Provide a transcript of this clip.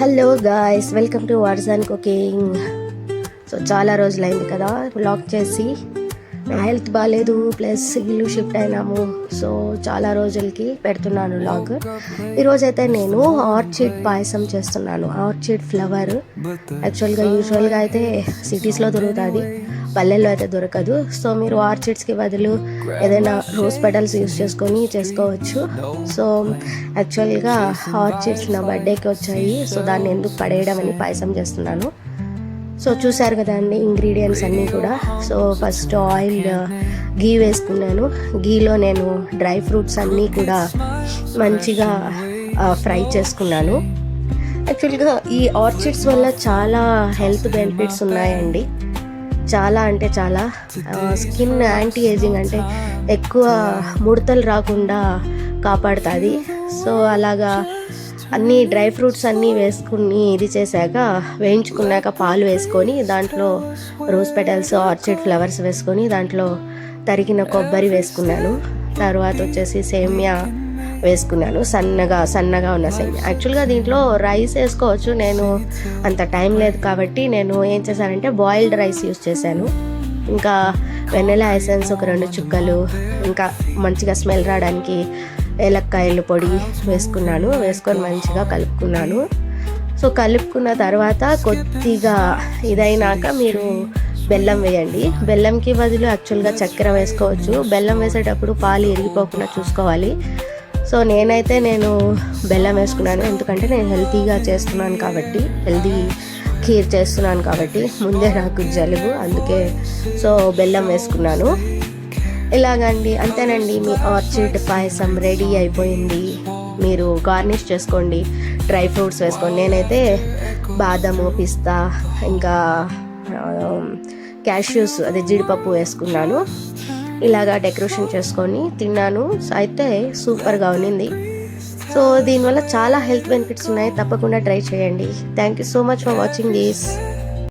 Hello guys, welcome to version cooking. So చాలా రోజులైంది కదా వ్లాగ్ చేసి. నా హెల్త్ బాగాలేదు, ప్లస్ ఇల్లు షిఫ్ట్ అయినాము. సో చాలా రోజులకి పెడుతున్నాను వ్లాగ్. ఈరోజైతే నేను ఆర్చిడ్ పాయసం చేస్తున్నాను. ఆర్చిడ్ ఫ్లవర్ యూజువల్గా అయితే సిటీస్లో దొరుకుతుంది, పల్లెల్లో అయితే దొరకదు. సో మీరు ఆర్చిడ్స్కి బదులు ఏదైనా రోజ్ పెటల్స్ యూస్ చేసుకొని చేసుకోవచ్చు. సో యాక్చువల్గా ఆర్చిడ్స్ నా బర్త్డేకి వచ్చాయి. సో దాన్ని ఎందుకు పడేయడం అని పాయసం చేస్తున్నాను. సో చూసారు కదా అండి ఇంగ్రీడియంట్స్ అన్నీ కూడా. సో ఫస్ట్ ఆయిల్ గీ వేసుకున్నాను. గీలో నేను డ్రై ఫ్రూట్స్ అన్నీ కూడా మంచిగా ఫ్రై చేసుకున్నాను. యాక్చువల్గా ఈ ఆర్చిడ్స్ వల్ల చాలా హెల్త్ బెనిఫిట్స్ ఉన్నాయండి. చాలా అంటే చాలా. స్కిన్ యాంటీ ఏజింగ్ అంటే ఎక్కువ ముడతలు రాకుండా కాపాడుతుంది. సో అలాగా అన్నీ డ్రై ఫ్రూట్స్ అన్నీ వేసుకుని ఇది చేశాక వేయించుకున్నాక పాలు వేసుకొని దాంట్లో రోజ్ పెటల్స్ ఆర్చిడ్ ఫ్లవర్స్ వేసుకొని దాంట్లో తరిగిన కొబ్బరి వేసుకున్నాను. తర్వాత వచ్చేసి సేమియా వేసుకున్నాను, సన్నగా ఉన్న సేమియా. యాక్చువల్గా దీంట్లో రైస్ వేసుకోవచ్చు, నేను అంత టైం లేదు కాబట్టి నేను ఏం చేశానంటే బాయిల్డ్ రైస్ యూస్ చేశాను. ఇంకా వెన్నెలా ఎసెన్స్ ఒక 2 చుక్కలు, ఇంకా మంచిగా స్మెల్ రావడానికి ఏలక్కాయల పొడి వేసుకొని మంచిగా కలుపుకున్నాను. సో కలుపుకున్న తర్వాత కొద్దిగా ఇదైనాక మీరు బెల్లం వేయండి. బెల్లంకి బదులు యాక్చువల్గా చక్కెర వేసుకోవచ్చు. బెల్లం వేసేటప్పుడు పాలు ఇరిగిపోకుండా చూసుకోవాలి. సో నేను బెల్లం వేసుకున్నాను, ఎందుకంటే నేను హెల్తీగా చేస్తున్నాను కాబట్టి, హెల్తీ ఖీర్ చేస్తున్నాను కాబట్టి ముందే నాకు జలుబు, అందుకే సో బెల్లం వేసుకున్నాను. ఇలాగండి, అంతేనండి, మీ ఆర్చిడ్ పాయసం రెడీ అయిపోయింది. మీరు గార్నిష్ చేసుకోండి, డ్రై ఫ్రూట్స్ వేసుకోండి. నేనైతే బాదము, పిస్తా, ఇంకా క్యాష్యూస్ అదే జీడిపప్పు వేసుకున్నాను. ఇలాగా డెకరేషన్ చేసుకొని తిన్నాను. అయితే సూపర్గా ఉన్నింది. సో దీనివల్ల చాలా హెల్త్ బెనిఫిట్స్ ఉన్నాయి, తప్పకుండా ట్రై చేయండి. Thank you so much for watching this.